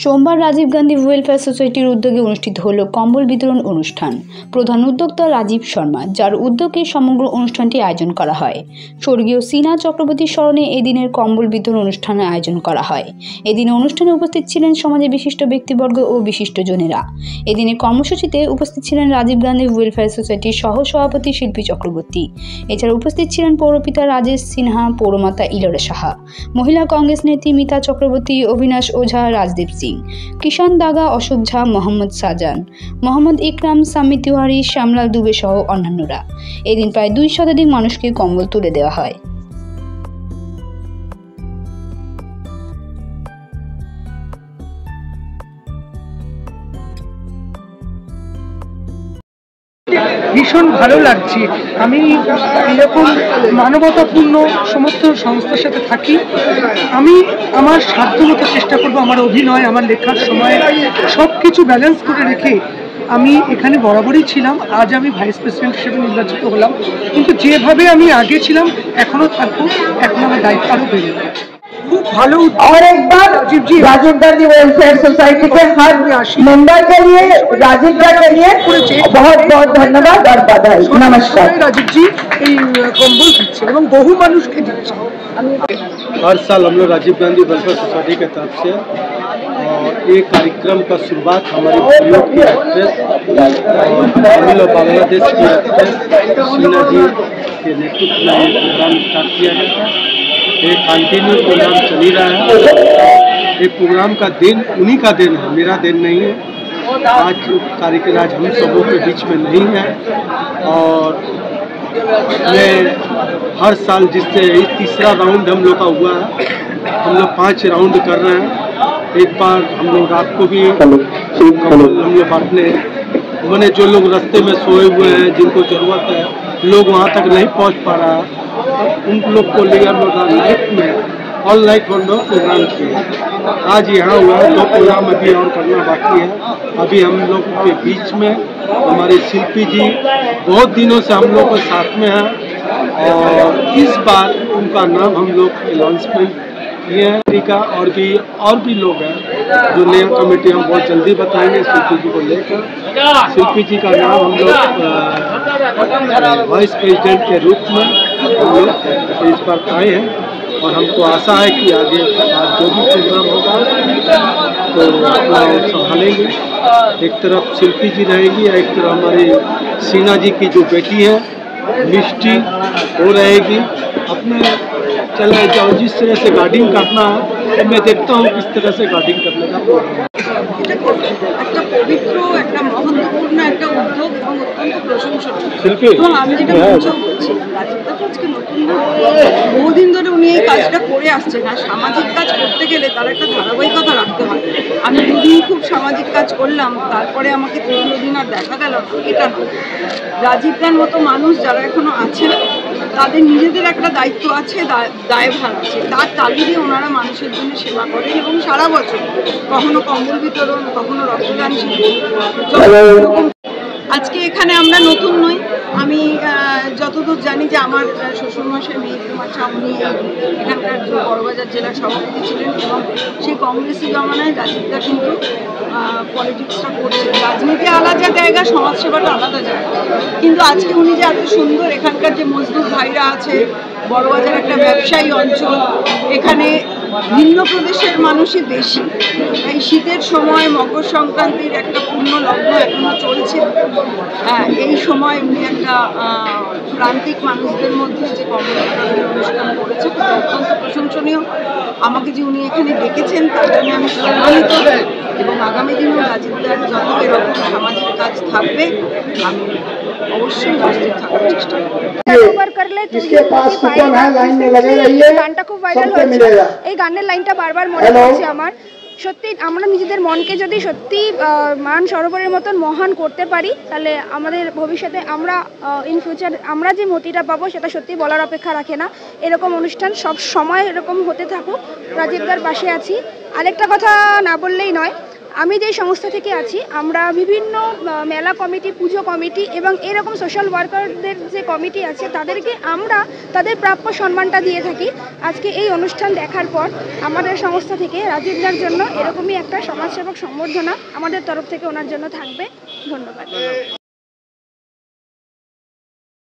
সোমবার রাজীব গান্ধী ওয়েলফেয়ার সোসাইটির উদ্যোগে অনুষ্ঠিত হল কম্বল বিতরণ অনুষ্ঠান। প্রধান উদ্যোক্তা রাজীব শর্মা, যার উদ্যোগে সমগ্র অনুষ্ঠানটি আয়োজন করা হয়। স্বর্গীয় সিনহা চক্রবর্তীর স্মরণে এদিনের কম্বল বিতরণ অনুষ্ঠানের আয়োজন করা হয়। এদিনে অনুষ্ঠানে উপস্থিত ছিলেন সমাজের বিশিষ্ট ব্যক্তিবর্গ ও বিশিষ্টজনেরা। এদিনের কর্মসূচিতে উপস্থিত ছিলেন রাজীব গান্ধী ওয়েলফেয়ার সোসাইটির সহ সভাপতি শিল্পী চক্রবর্তী। এছাড়া উপস্থিত ছিলেন পৌরপিতা রাজেশ সিনহা, পৌরমাতা ইলোরা সাহা, মহিলা কংগ্রেস নেত্রী মিতা চক্রবর্তী, অবিনাশ ওঝা, রাজদীপ সিং, কিষান দাগা, অশোক ঝা, মোহাম্মদ সাজান, মোহাম্মদ ইকরাম, সামি তিওয়ারি, শ্যামলাল দুবে সহ অন্যান্যরা। এদিন প্রায় 2 শতাধিক মানুষকে কম্বল তুলে দেওয়া হয়। ভীষণ ভালো লাগছে। আমি এরকম মানবতাপূর্ণ সমস্ত সংস্থার সাথে থাকি। আমি আমার সাধ্যমতো চেষ্টা করব, আমার অভিনয়, আমার লেখার সময় সব কিছু ব্যালেন্স করে রেখে আমি এখানে বরাবরই ছিলাম। আজ আমি ভাইস প্রেসিডেন্ট হিসেবে নির্বাচিত হলাম, কিন্তু যেভাবে আমি আগে ছিলাম এখনও থাকবো। এখন আমার দায়িত্ব আরও বেড়ে যাবে। खूब भालो। और एक बार राजीव गांधी वेलफेयर सोसाइटी के हर मेंबर के लिए, राजीव गांधी के लिए बहुत बहुत धन्यवाद और बधाई। नमस्कार। राजीव जी कम्बल दिच्छे एवं बहु मानुष के दिच्छे। हर साल हम लोग राजीव गांधी वेलफेयर सोसाइटी के तरफ से और ये कार्यक्रम का शुरुआत हमारी बॉलीवुड की एक्ट्रेस और तमिल और बांग्लादेश की एक्ट्रेस सीना जी के नेतृत्व में ये प्रोग्राम स्टार्ट किया गया था। ये कंटिन्यू प्रोग्राम चल ही रहा है। ये प्रोग्राम का दिन उन्हीं का दिन है, मेरा दिन नहीं है। आज कार्यक्रम आज हम सबों के बीच में नहीं है और मैं हर साल जिससे तीसरा राउंड हम लोग का हुआ है, हम लोग 5 राउंड कर रहे हैं। एक बार हम लोग रात को भी हम लोग बांटने, मैंने जो लोग रास्ते में सोए हुए हैं, जिनको ज़रूरत है, लोग वहाँ तक नहीं पहुँच पा रहा, उन लोग को लिए हम लोग नाइट में ऑल नाइट हम लोग प्रोग्राम किए। आज यहाँ हुआ है, 2 प्रोग्राम अभी और करना बाकी है। अभी हम लोग के बीच में हमारे शिल्पी जी बहुत दिनों से हम लोग के साथ में हैं और इस बार उनका नाम हम लोग अनाउंसमेंट किए हैं का, और भी लोग हैं जो नया कमेटी हम बहुत जल्दी बताएंगे शिल्पी जी को लेकर। शिल्पी जी का नाम हम लोग वाइस प्रेसिडेंट के रूप में हम लोग इस पर आए हैं और हमको आशा है कि आगे जो भी प्रोग्राम होगा तो अपना संभालेंगे। एक तरफ शिल्पी जी रहेगी, एक तरफ हमारी सीना जी की जो बेटी है मिष्टी वो रहेगी। अपने चले जाओ, जिस तरह से गार्डिंग करना है तो मैं देखता हूँ किस तरह से गार्डिंग करने का प्रोग्राम। একটা পবিত্র, একটা মহত্বপূর্ণ একটা উদ্যোগ এবং অত্যন্ত প্রশংসনীয়। এবং আমি যেটা মঞ্চেও বলছিলাম, রাজীবদা তো আজকে নতুন বহুদিন ধরে উনি এই কাজটা করে আসছেন। আর সামাজিক কাজ করতে গেলে তার একটা ধারাবাহিকতা রাখতে হয়। আমি 2 দিন খুব সামাজিক কাজ করলাম, তারপরে আমাকে 3 দিন আর দেখা গেল না, এটা না। রাজীবদার মতো মানুষ যারা এখনো আছেন তাদের নিজেদের একটা দায়িত্ব আছে, দায়ভার আছে। তার তাগিদে ওনারা মানুষের জন্য সেবা করেন এবং সারা বছর কখনো কম্বল বিতরণ, কখনো রক্তদান শিবির। আজকে এখানে আমরা নতুন নই। আমি যতদূর জানি যে আমার শ্বশুরমশাই মেহিকুমার চাউনি এখানকার বড়বাজার জেলার সভাপতি ছিলেন এবং সেই কংগ্রেসি জমানায় রাজীবদা কিন্তু পলিটিক্সটা করছেন। রাজনীতি আলাদা জায়গা, সমাজসেবাটা আলাদা জায়গা। কিন্তু আজকে উনি যে এত সুন্দর, এখানকার যে মজদুর ভাইরা আছে, বড়বাজার একটা ব্যবসায়ী অঞ্চল, এখানে ভিন্ন প্রদেশের মানুষই বেশি। এই শীতের সময় মকর সংক্রান্তির একটা পূর্ণ লগ্ন এখনো চলছে। এই সময় উনি একটা প্রান্তিক মানুষদের মধ্যে যে কর্মসূচি অনুষ্ঠান করেছে, অত্যন্ত প্রশংসনীয়। আমাকে যে উনি এখানে ডেকেছেন তার জন্য আমি সম্মানিত এবং আগামী দিনেও রাজীবদার যত এরকম সামাজিক কাজ থাকবে আমি অবশ্যই উপস্থিত থাকার চেষ্টা করব। গানটা খুব ভাইরাল হয়েছে। এই গানের লাইনটা বারবার মনে পড়ছে আমার। সত্যি আমরা নিজেদের মনকে যদি সত্যি মান সরোবরের মতন মহান করতে পারি, তাহলে আমাদের ভবিষ্যতে আমরা ইন ফিউচার আমরা যে মতিটা পাবো সেটা সত্যি বলার অপেক্ষা রাখে না। এরকম অনুষ্ঠান সব সময় এরকম হতে থাকুক, রাজীবদার পাশে আছি। আরেকটা কথা না বললেই নয়, আমি যে সংস্থা থেকে আছি আমরা বিভিন্ন মেলা কমিটি, পুজো কমিটি এবং এরকম সোশ্যাল ওয়ার্কারদের যে কমিটি আছে তাদেরকে আমরা তাদের প্রাপ্য সম্মানটা দিয়ে থাকি। আজকে এই অনুষ্ঠান দেখার পর আমাদের সংস্থা থেকে রাজীব দার জন্য এরকমই একটা সমাজসেবক সম্বর্ধনা আমাদের তরফ থেকে ওনার জন্য থাকবে। ধন্যবাদ।